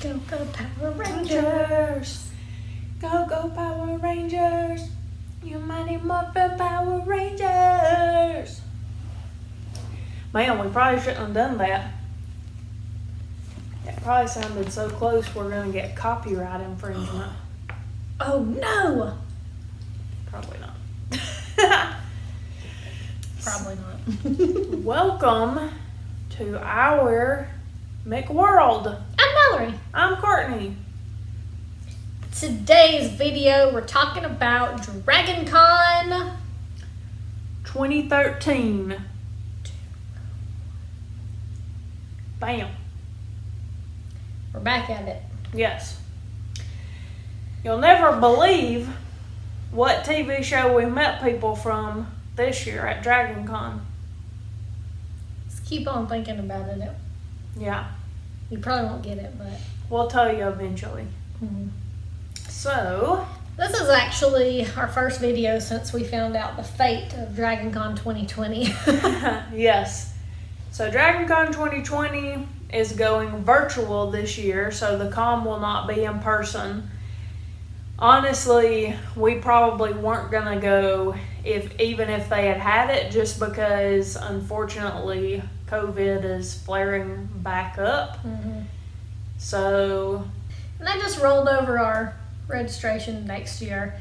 Go, go, Power Rangers. Go, go, Power Rangers. You Mighty Morphin Power Rangers. Man, we probably shouldn't have done that. It probably sounded so close we're going to get copyright infringement. Oh no! Probably not. Probably not. Welcome to our McWorld. I'm Mallory. I'm Courtney. Today's video, we're talking about Dragon Con 2013. Bam. We're back at it. Yes. You'll never believe what TV show we met people from this year at Dragon Con. Just keep on thinking about it. Yeah. You probably won't get it, but... We'll tell you eventually. Mm-hmm. So... This is actually our first video since we found out the fate of Dragon Con 2020. Yes. So Dragon Con 2020 is going virtual this year, so the con will not be in person. Honestly, we probably weren't gonna go even if they had it, just because unfortunately COVID is flaring back up. Mm-hmm. So, And they just rolled over our registration next year.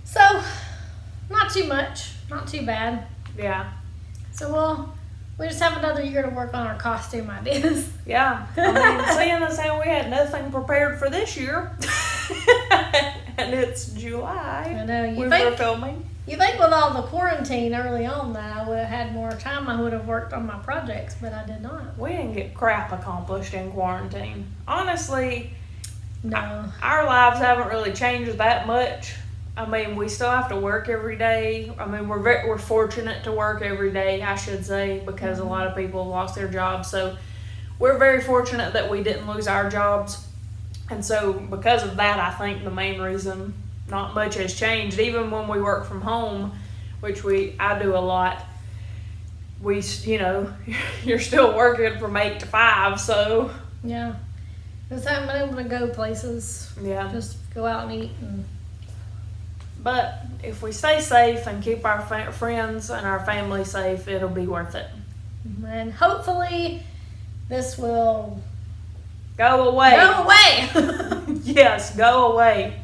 So, not too much, not too bad. yeah. So we just have another year to work on our costume ideas. Yeah. I mean, seeing as how we had nothing prepared for this year, and it's July. I know. We were filming. You think with all the quarantine early on that I would have had more time, I would have worked on my projects, but I did not. We didn't get crap accomplished in quarantine. Honestly, No. our lives haven't really changed that much. I mean, we still have to work every day. I mean, we're fortunate to work every day, I should say, because a lot of people lost their jobs. So we're very fortunate that we didn't lose our jobs. And so because of that, I think the main reason not much has changed. Even when we work from home, which I do a lot, you're still working from 8 to 5, so. Yeah. Just haven't been able to go places. Yeah. Just go out and eat. But if we stay safe and keep our friends and our family safe, it'll be worth it. And hopefully this will Go away. go away. Yes, go away.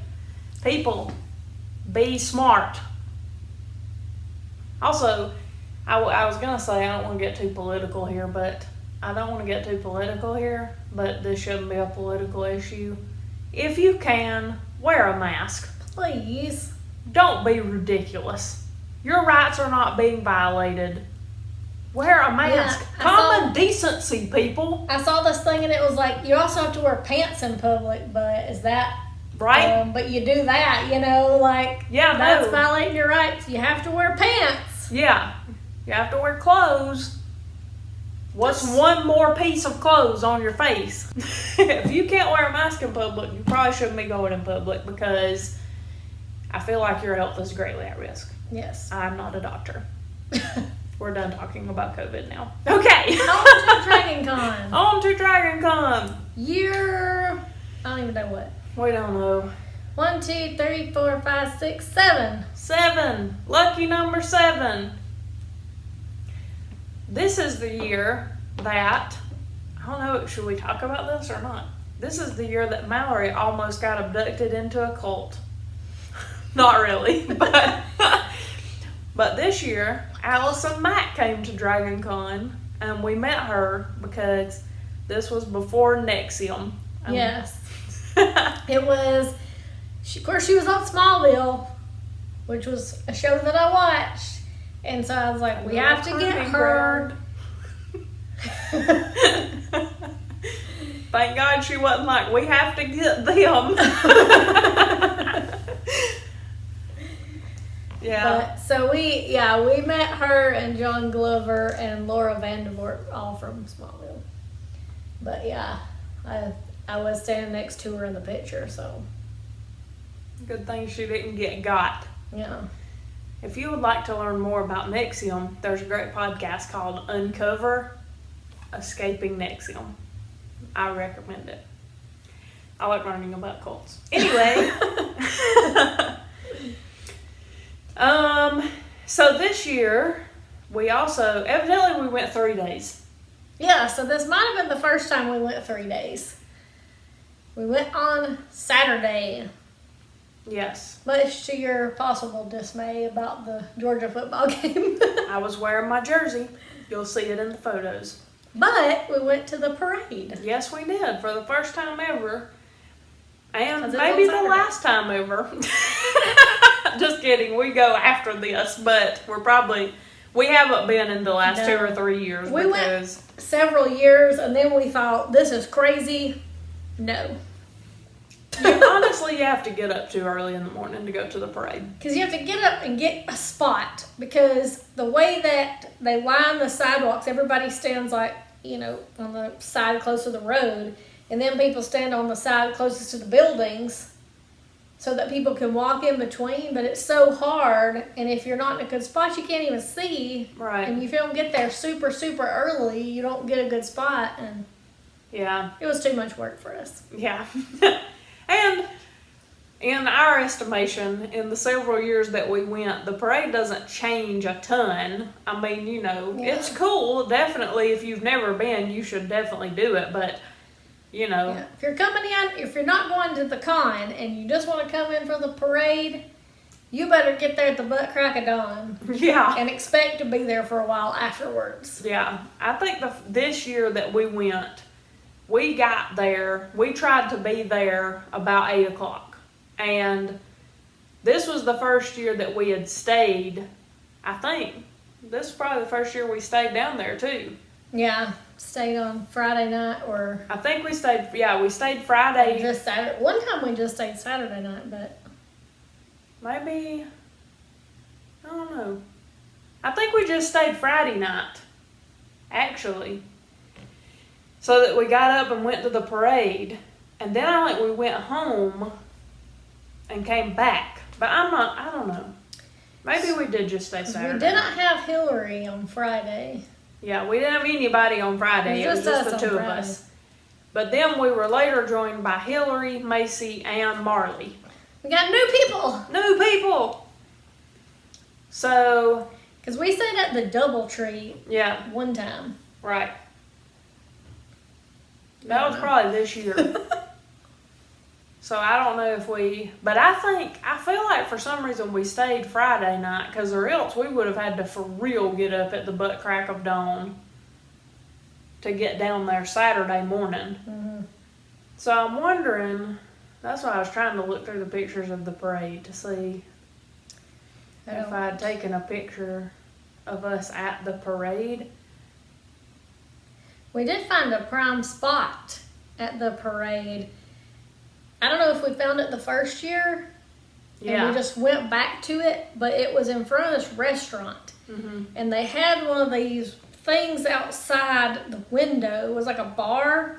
People, be smart. Also, I was going to say I don't want to get too political here, but this shouldn't be a political issue. If you can, wear a mask. Please. Don't be ridiculous. Your rights are not being violated. Wear a mask. Yeah, Common decency, people. I saw this thing and it was like, you also have to wear pants in public, but is that... Right? But you do that, Yeah, that's no. violating your rights. You have to wear pants. Yeah. You have to wear clothes. What's one more piece of clothes on your face? If you can't wear a mask in public, you probably shouldn't be going in public, because I feel like your health is greatly at risk. Yes. I'm not a doctor. We're done talking about COVID now. Okay. On to Dragon Con. On to Dragon Con. Year... I don't even know what. We don't know. 1, 2, 3, 4, 5, 6, 7. 7. Lucky number 7. This is the year that, I don't know, should we talk about this or not? This is the year that Mallory almost got abducted into a cult. Not really, but this year, Allison Mack came to Dragon Con, and we met her because this was before NXIVM. Yes. It was... Of course, she was on Smallville, which was a show that I watched. And so I was like, we have to get her. Thank God she wasn't like, we have to get them. Yeah. But, we met her and John Glover and Laura Vandervoort, all from Smallville. But yeah, I was standing next to her in the picture, so. Good thing she didn't get got. Yeah. If you would like to learn more about NXIVM, there's a great podcast called Uncover Escaping NXIVM. I recommend it. I like learning about cults. Anyway. So this year, evidently we went 3 days. Yeah, so this might have been the first time we went 3 days. We went on Saturday, Yes. much to your possible dismay about the Georgia football game. I was wearing my jersey. You'll see it in the photos. But we went to the parade. Yes, we did, for the first time ever. And 'Cause it was maybe on the Saturday. last time ever. Just kidding. We go after this, but we haven't been in the last 2 or 3 years We went- because Several years, and then we thought, this is crazy. No. honestly, you have to get up too early in the morning to go to the parade. Because you have to get up and get a spot. Because the way that they line the sidewalks, everybody stands like, on the side close to the road. And then people stand on the side closest to the buildings so that people can walk in between. But it's so hard. And if you're not in a good spot, you can't even see. Right. And if you don't get there super, super early, you don't get a good spot. And Yeah. it was too much work for us. Yeah. And in our estimation, in the several years that we went, the parade doesn't change a ton. I mean, it's cool. Definitely, if you've never been, you should definitely do it. But, Yeah. If you're if you're not going to the con and you just want to come in for the parade, you better get there at the butt crack of dawn yeah. and expect to be there for a while afterwards. Yeah. I think this year that we went, we got there, we tried to be there about 8 o'clock. And this was the first year that we had stayed, I think. This is probably the first year we stayed down there too. Yeah, stayed on Friday night or I think we stayed Friday. just Saturday. One time we just stayed Saturday night, but Maybe, I don't know. I think we just stayed Friday night, actually. So that we got up and went to the parade. And then I think we went home and came back. But I don't know. Maybe we did just stay Saturday. we didn't have Hillary on Friday. Yeah, we didn't have anybody on Friday. It was just the us two on of Friday. us. But then we were later joined by Hillary, Macy, and Marley. We got new people New people! So, because we stayed at the DoubleTree yeah, one time. right. That was probably this year. So I don't know but I feel like for some reason we stayed Friday night, because or else we would have had to for real get up at the butt crack of dawn to get down there Saturday morning. Mm-hmm. So I'm wondering, that's why I was trying to look through the pictures of the parade to see if I had taken a picture of us at the parade. We did find a prime spot at the parade. I don't know if we found it the first year and Yeah. we just went back to it, but it was in front of this restaurant. Mm-hmm. And they had one of these things outside the window. It was like a bar,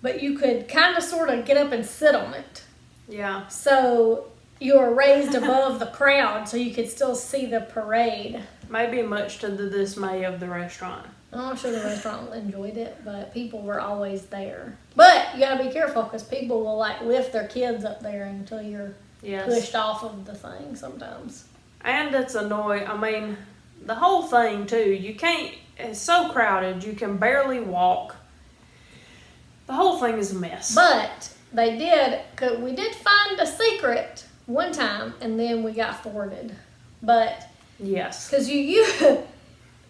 but you could kind of sort of get up and sit on it. Yeah. So you were raised above the crowd so you could still see the parade. Maybe much to the dismay of the restaurant. I'm sure the restaurant enjoyed it, but people were always there. But you gotta be careful because people will like lift their kids up there until you're Yes. pushed off of the thing sometimes. And it's annoying. I mean, the whole thing too, it's so crowded, you can barely walk. The whole thing is a mess. But we did find a secret one time and then we got thwarted. But, Yes. cause you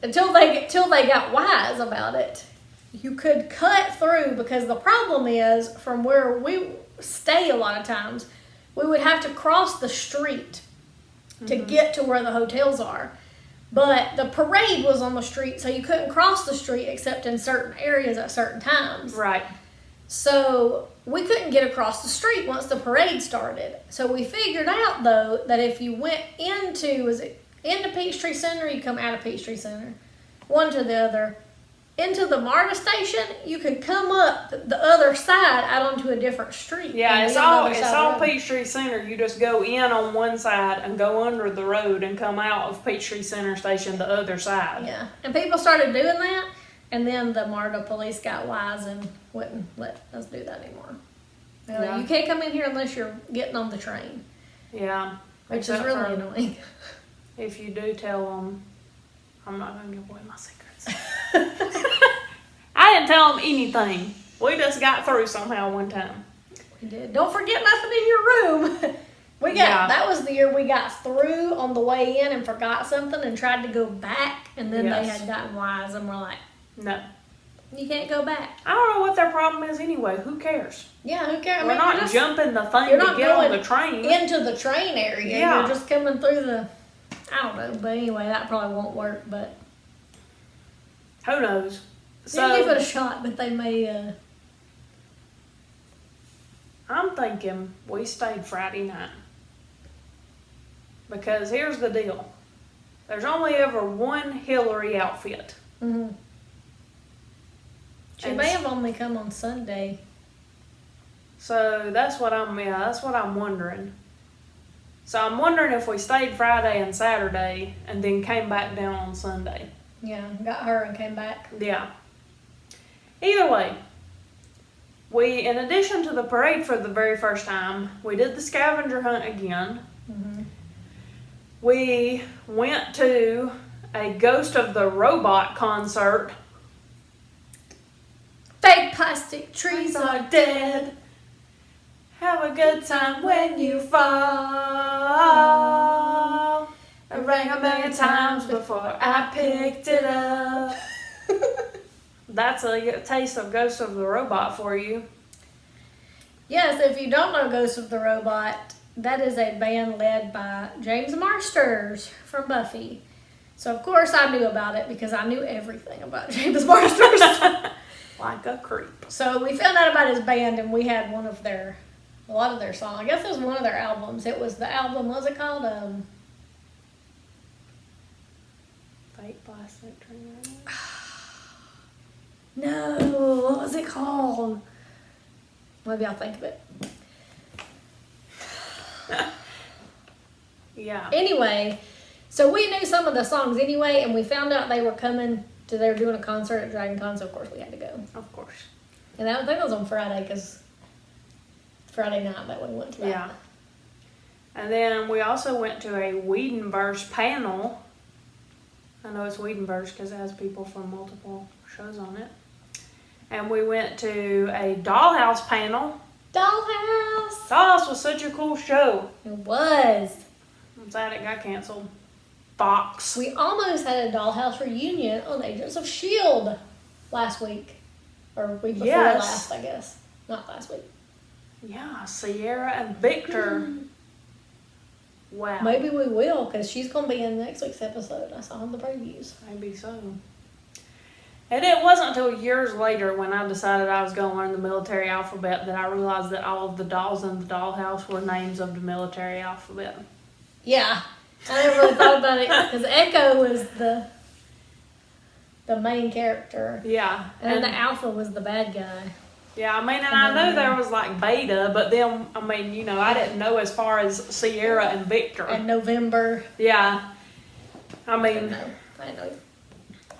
until they got wise about it, you could cut through because the problem is from where we stay a lot of times, we would have to cross the street to get to where the hotels are. But the parade was on the street, so you couldn't cross the street except in certain areas at certain times. Right. So we couldn't get across the street once the parade started. So we figured out, though, that if you went into Peachtree Center, you come out of Peachtree Center, one to the other, into the MARTA station, you could come up the other side out onto a different street. Yeah, and it's be on the all other side of the road. Peachtree Center. You just go in on one side and go under the road and come out of Peachtree Center Station the other side. Yeah, and people started doing that, and then the MARTA police got wise and wouldn't let us do that anymore. Yeah. You can't come in here unless you're getting on the train, Yeah. which is Except really for annoying. if you do tell them, I'm not going to give away my secrets. I didn't tell them anything. We just got through somehow one time. We did. Don't forget nothing in your room. That was the year we got through on the way in and forgot something and tried to go back, and then they Yes. had gotten wise and were like, No. you can't go back. I don't know what their problem is anyway. Who cares? Yeah, who cares? We're not you're jumping the thing you're to not get on going the train. into the train area. Yeah. You're just coming through the, I don't know, but anyway, that probably won't work, but Who knows? they'll give it a shot, but they may, I'm thinking we stayed Friday night. Because here's the deal. There's only ever one Hillary outfit. mhm. She And may have only come on Sunday. So that's what I'm wondering. So I'm wondering if we stayed Friday and Saturday and then came back down on Sunday. Yeah, got her and came back. Yeah. Either way, we, in addition to the parade for the very first time, we did the scavenger hunt again. Mhm. We went to a Ghost of the Robot concert. Fake plastic trees are dead. Have a good time when you fall. It rang a million times before I picked it up. That's a taste of Ghost of the Robot for you. Yes, if you don't know Ghost of the Robot, that is a band led by James Marsters from Buffy. So of course I knew about it because I knew everything about James Marsters. Like a creep. So we found out about his band and we had a lot of their songs. I guess it was one of their albums. It was the album, what was it called? Fake plastic tree. No, what was it called? Maybe I'll think of it. Yeah. Anyway, so we knew some of the songs anyway, and we found out they were doing a concert at Dragon Con, so of course we had to go. Of course. And I think it was on Friday, because Friday night that we went to that. Yeah. And then we also went to a Whedonverse panel. I know it's Whedonverse because it has people from multiple shows on it. And we went to a Dollhouse panel. Dollhouse! Dollhouse was such a cool show. It was. I'm sad it got canceled. Fox. We almost had a Dollhouse reunion on Agents of S.H.I.E.L.D. last week. Or week before Yes. last, I guess. Not last week. Yeah, Sierra and Victor. Wow. Maybe we will, because she's going to be in next week's episode. I saw in the previews. Maybe so. And it wasn't until years later when I decided I was going to learn the military alphabet that I realized that all of the dolls in the dollhouse were names of the military alphabet. Yeah. I never really thought about it, because Echo was the main character. Yeah. And then the Alpha was the bad guy. Yeah, I mean, and I knew there was like Beta, but then, I mean, you know, I didn't know as far as Sierra and Victor. And November. Yeah. I I mean, know.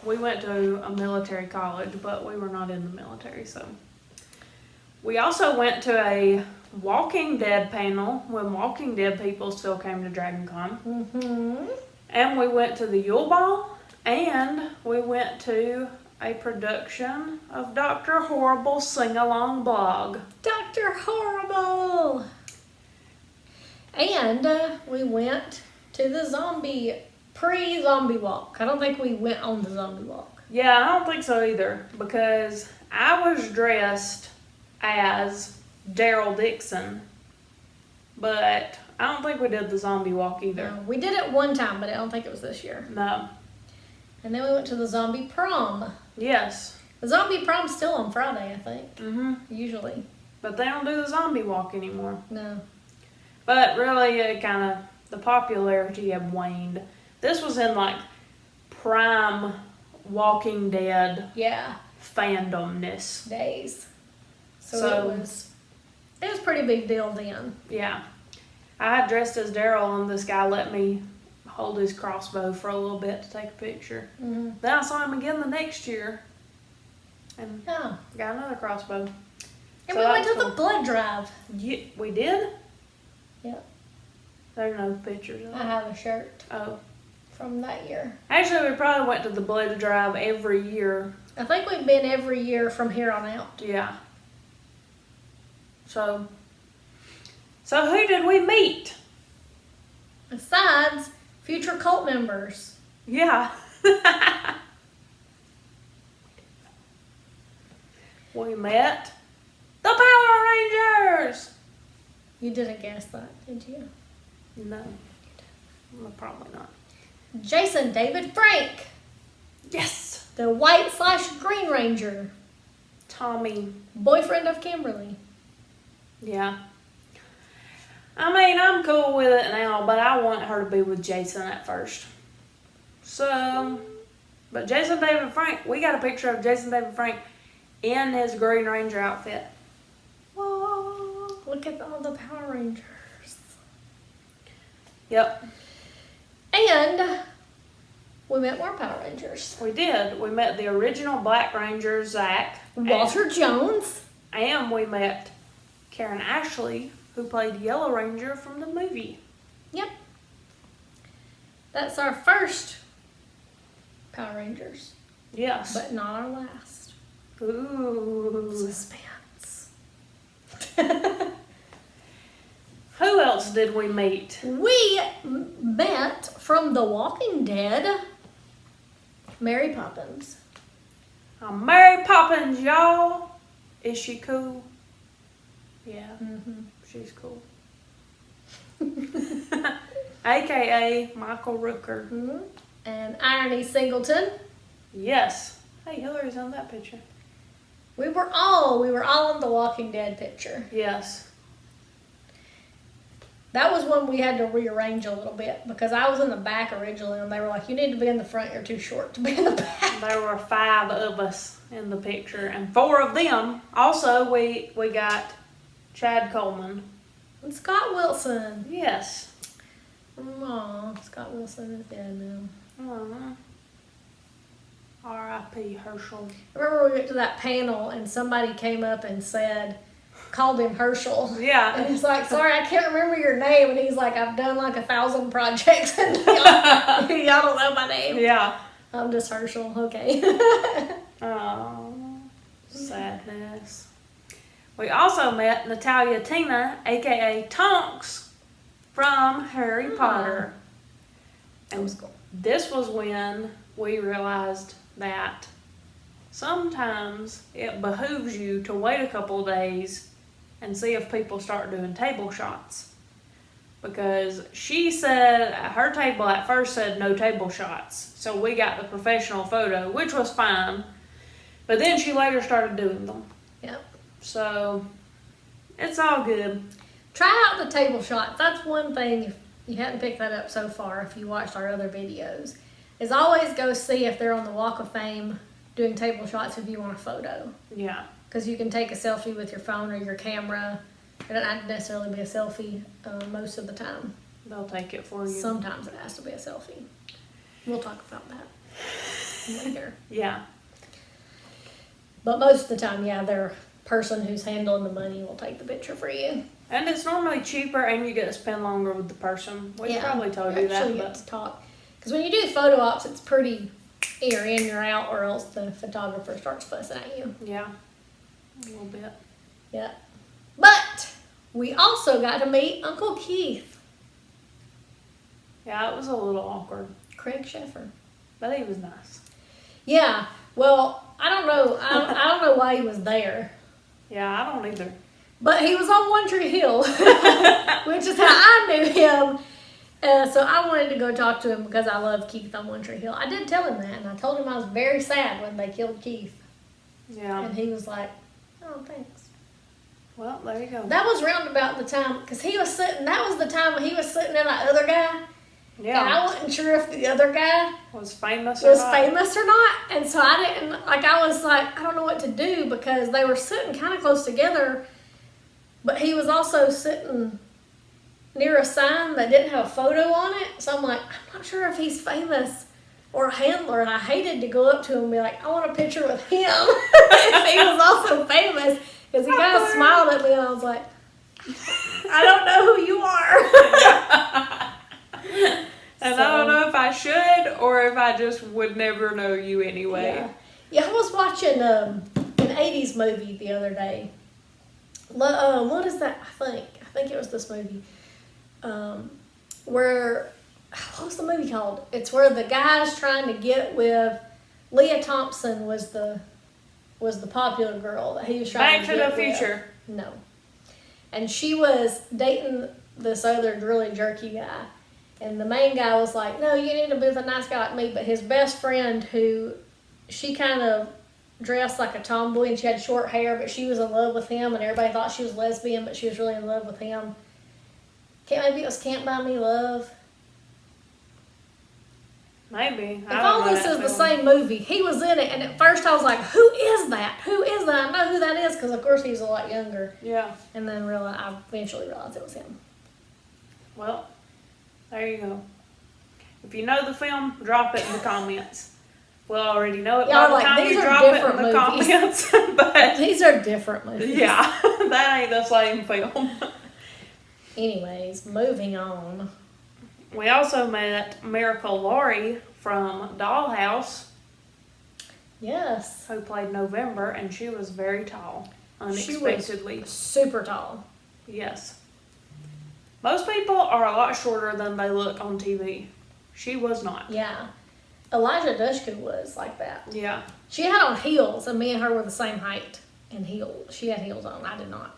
we went to a military college, but we were not in the military, so. We also went to a Walking Dead panel when Walking Dead people still came to Dragon Con. Mm-hmm. And we went to the Yule Ball, and we went to a production of Dr. Horrible's Sing-Along Blog. Dr. Horrible! And we went to the pre-zombie walk. I don't think we went on the zombie walk. Yeah, I don't think so either, because I was dressed as Daryl Dixon, but I don't think we did the zombie walk either. No, we did it one time, but I don't think it was this year. No. And then we went to the zombie prom. Yes. The zombie prom's still on Friday, I think. Mm-hmm. Usually. But they don't do the zombie walk anymore. No. But really, the popularity had waned. This was in like prime Walking Dead Yeah. fandomness. Days. So So- it was a pretty big deal then. Yeah. I had dressed as Daryl, and this guy let me hold his crossbow for a little bit to take a picture. Mm-hmm. Then I saw him again the next year and Yeah. got another crossbow. And So we went that's to the cool. blood drive. Yeah, we did? Yeah. There's no pictures of I it. have a shirt Oh. from that year. Actually, we probably went to the blood drive every year. I think we've been every year from here on out. Yeah. So who did we meet? Besides future cult members. Yeah. We met the Power Rangers. You didn't guess that, did you? No. Well, probably not. Jason David Frank, Yes. the white/green ranger, Tommy. boyfriend of Kimberly. Yeah. I mean, I'm cool with it now, but I want her to be with Jason at first. So, but Jason David Frank, we got a picture of Jason David Frank in his Green Ranger outfit. Whoa. Look at all the Power Rangers. Yep, And we met more Power Rangers. we did. We met the original Black Ranger, Zach. Walter Jones. And we met Karen Ashley, who played Yellow Ranger from the movie. Yep. That's our first Power Rangers, Yes. but not our last. Ooh. Suspense. Who else did we meet? We met from The Walking Dead, Mary Poppins. Mary Poppins, y'all. Is she cool? Yeah, Mm-hmm. she's cool. AKA Michael Rooker. Mm-hmm. And Irony Singleton. Yes. Hey, Hillary's on that picture. We were all in the Walking Dead picture. Yes. That was when we had to rearrange a little bit because I was in the back originally and they were like, you need to be in the front, you're too short to be in the back. There were 5 of us in the picture, and 4 of them. Also, we got Chad Coleman. And Scott Wilson. Yes. Aw, Scott Wilson is dead now. R.I.P. Herschel. I remember we went to that panel and somebody came up and called him Herschel. And Yeah. he's like, sorry, I can't remember your name. And he's like, I've done like 1,000 projects and y'all don't know my name. Yeah. I'm just Herschel, okay. Oh, sadness. We also met Natalia Tina, aka Tonks, from Harry Potter. That was cool. This was when we realized that sometimes it behooves you to wait a couple of days and see if people start doing table shots. Because she said her table at first said no table shots. So we got the professional photo, which was fine. But then she later started doing them. Yep. So it's all good. Try out the table shots. That's one thing, if you hadn't picked that up so far, if you watched our other videos, is always go see if they're on the Walk of Fame doing table shots if you want a photo. Yeah. Because you can take a selfie with your phone or your camera. It doesn't have to necessarily be a selfie most of the time. They'll take it for you. Sometimes it has to be a selfie. We'll talk about that later. Yeah. But most of the time, yeah, their person who's handling the money will take the picture for you. And it's normally cheaper and you get to spend longer with the person. We probably told you that. Actually But get to talk. Because when you do photo ops, it's pretty you're in, you're out, or else the photographer starts fussing at you. yeah. A little bit. Yeah. But we also got to meet Uncle Keith, Yeah, it was a little awkward. Craig Sheffer. But he was nice. Yeah. Well, I don't know. I don't know why he was there. Yeah, I don't either. But he was on One Tree Hill, which is how I knew him. So I wanted to go talk to him because I love Keith on One Tree Hill. I did tell him that, and I told him I was very sad when they killed Keith. Yeah. And he was like, oh, thanks. Well, there you go. That was round about the time, because he was sitting, that was the time when he was sitting in that other guy. And I Yeah. wasn't sure if the other guy Was famous or was not. famous or not. And so I didn't, I was like, I don't know what to do because they were sitting kind of close together. But he was also sitting near a sign that didn't have a photo on it. So I'm like, I'm not sure if he's famous or a handler. And I hated to go up to him and be like, I want a picture with him if he was also famous. Because he kind of smiled at me, and I was like, I don't know who you are. And I don't know if I should or if I just would never know you anyway. Yeah, I was watching an 80s movie the other day. What is that? I think it was this movie. Where, what's the movie called? It's where the guy's trying to get with, Leah Thompson was the popular girl that he was trying Back to to get the with. Future. No. And she was dating this other really jerky guy. And the main guy was like, no, you need to be with a nice guy like me. But his best friend, who she kind of dressed like a tomboy and she had short hair, but she was in love with him and everybody thought she was lesbian, but she was really in love with him. Maybe it was Can't Buy Me Love. Maybe. If all this is the same movie, he was in it, and at first I was like, who is that? Who is that? I know who that is, because of course he's a lot younger. Yeah. And then I eventually realized it was him. Well, there you go. If you know the film, drop it in the comments. We'll already know it by the time you drop it in the comments. But these are different movies. yeah, that ain't the same film. Anyways, moving on. We also met Miracle Laurie from Dollhouse, Yes. who played November, and she was very tall, unexpectedly. She was super tall. Yes. Most people are a lot shorter than they look on TV. She was not. Yeah. Elijah Dushku was like that. Yeah. She had on heels, and me and her were the same height in heels. She had heels on. I did not.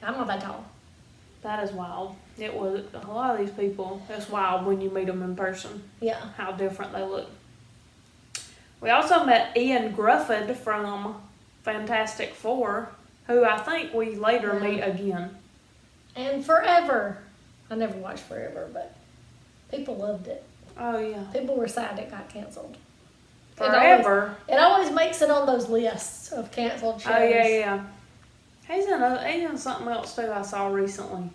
I'm not that tall. That is wild. It was a lot of these people. It's wild when you meet them in person. Yeah. How different they look. We also met Ian Grufford from Fantastic Four, who I think we later meet again. And Forever. I never watched Forever, but people loved it. Oh yeah. People were sad it got canceled. Forever. It always makes it on those lists of canceled shows. Oh yeah. He's in something else too I saw recently.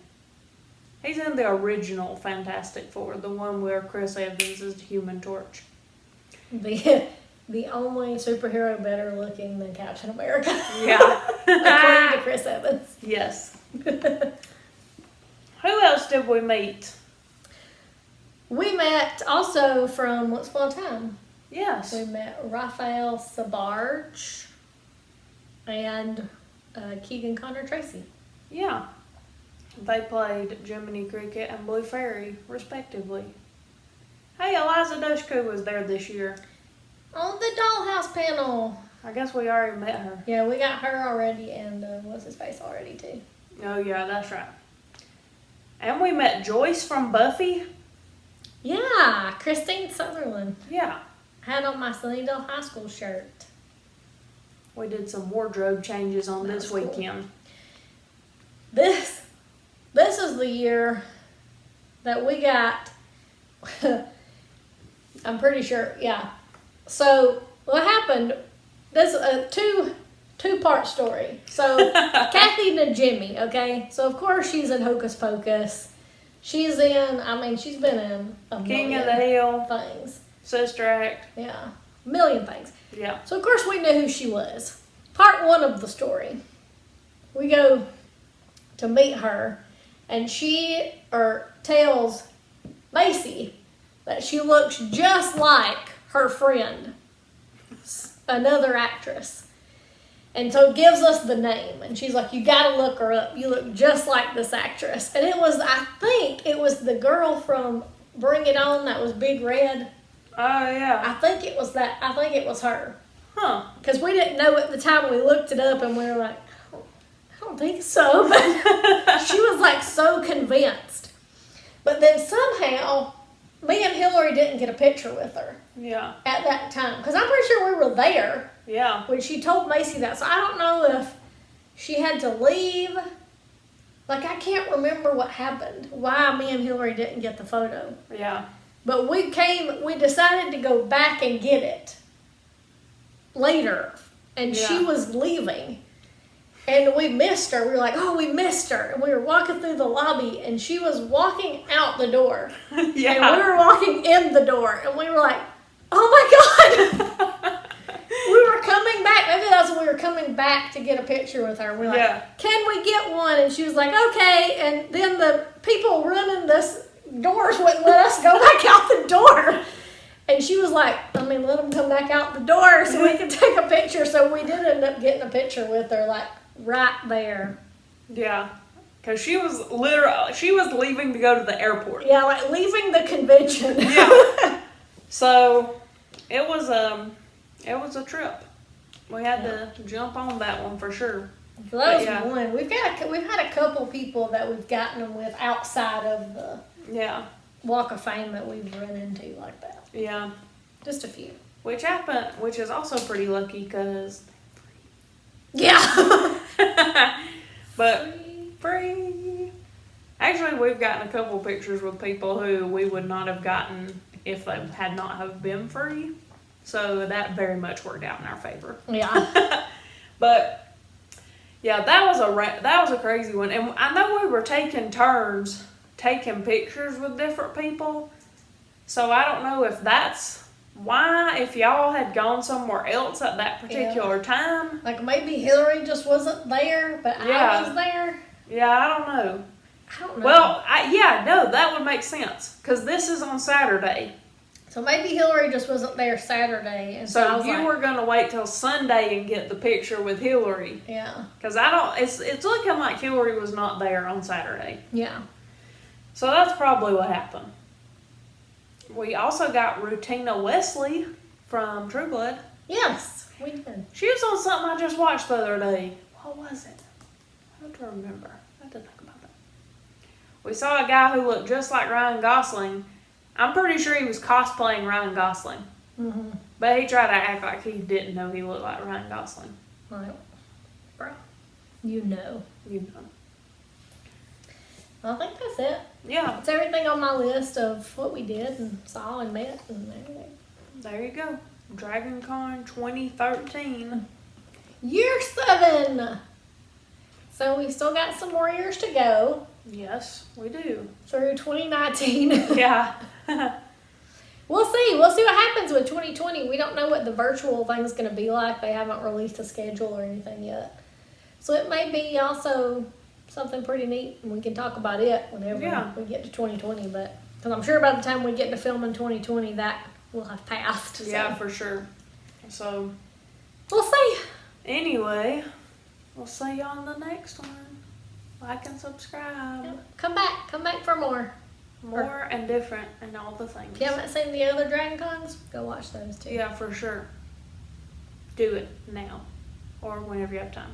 He's in the original Fantastic Four, the one where Chris Evans is the Human Torch. The only superhero better looking than Captain America. Yeah. According to Chris Evans. Yes. Who else did we meet? We met also from Once Upon a Time. Yes. We met Raphael Sabarge and Keegan Connor Tracy. Yeah. They played Jiminy Cricket and Blue Fairy, respectively. Hey, Eliza Dushku was there this year. On the Dollhouse panel. I guess we already met her. Yeah, we got her already and what's his face already too. Oh, yeah, that's right. And we met Joyce from Buffy. Yeah, Christine Sutherland. Yeah. I had on my Sunnydale High School shirt. We did some wardrobe changes on That this was cool. weekend. This is the year that we got, I'm pretty sure, yeah. So what happened, this a two-part story. So Kathy and Jimmy, okay? So of course she's in Hocus Pocus. She's been in a King million of the Hill, things. Sister Act. Yeah, a million things. Yeah. So of course we knew who she was. Part one of the story. We go to meet her, and she tells Macy that she looks just like her friend, another actress. And so gives us the name, and she's like, you gotta look her up. You look just like this actress. And I think it was the girl from Bring It On that was Big Red. Oh, yeah. I think it was her. Huh. Because we didn't know at the time. We looked it up and we were like, I don't think so. But she was like so convinced. But then somehow, me and Hillary didn't get a picture with her Yeah. at that time. Because I'm pretty sure we were there Yeah. when she told Macy that. So I don't know if she had to leave. Like, I can't remember what happened. Why me and Hillary didn't get the photo. Yeah. But we decided to go back and get it later. And she Yeah. was leaving. And we missed her. We were like, oh, we missed her. And we were walking through the lobby, and she was walking out the door. Yeah. And we were walking in the door. And we were like, oh my God. We were coming back. Maybe that was, and we were coming back to get a picture with her. We're like, Yeah. can we get one? And she was like, okay. And then the people running this doors wouldn't let us go back out the door. And she was like, let them come back out the door so we could take a picture. So we did end up getting a picture with her, like, right there. Yeah. Because she was leaving to go to the airport. Yeah, like leaving the convention. Yeah. So it was a trip. We had to jump on that one for sure. So that was Yeah. one. We've had a couple people that we've gotten them with outside of the Yeah. Walk of Fame that we've run into like that. Yeah. Just a few. Which is also pretty lucky because Yeah. but free. Actually, we've gotten a couple pictures with people who we would not have gotten if they had not have been free. So that very much worked out in our favor. Yeah. But yeah, that was a crazy one. And I know we were taking turns taking pictures with different people. So I don't know if that's why, if y'all had gone somewhere else at that particular time. Like maybe Hillary just wasn't there, but I Yeah. was there. Yeah, I don't know. I don't know. Well, that would make sense. Because this is on Saturday. So maybe Hillary just wasn't there Saturday, and so I So was you like, were going to wait till Sunday and get the picture with Hillary. yeah, Because it's looking like Hillary was not there on Saturday. yeah. So that's probably what happened. We also got Rutina Wesley from True Blood. Yes, we did. She was on something I just watched the other day. What was it? I have to remember. I have to think about that. We saw a guy who looked just like Ryan Gosling. I'm pretty sure he was cosplaying Ryan Gosling. Mm-hmm. But he tried to act like he didn't know he looked like Ryan Gosling. Right, bro. You know. You know. I think that's it. Yeah, That's everything on my list of what we did and saw and met and everything. there you go. Dragon Con 2013. Year 7. So we still got some more years to go Yes, we do. through 2019. Yeah. We'll see. We'll see what happens with 2020. We don't know what the virtual thing's going to be like. They haven't released a schedule or anything yet. So it may be also something pretty neat, and we can talk about it whenever we get to 2020. But because I'm sure by the time we get to filming 2020, that will have passed. So Yeah, for sure. So, we'll see. anyway, we'll see you on the next one. Like and subscribe. Come back for more. More and different and all the things. If you haven't seen the other Dragon Cons, go watch those too. Yeah, for sure. Do it now or whenever you have time.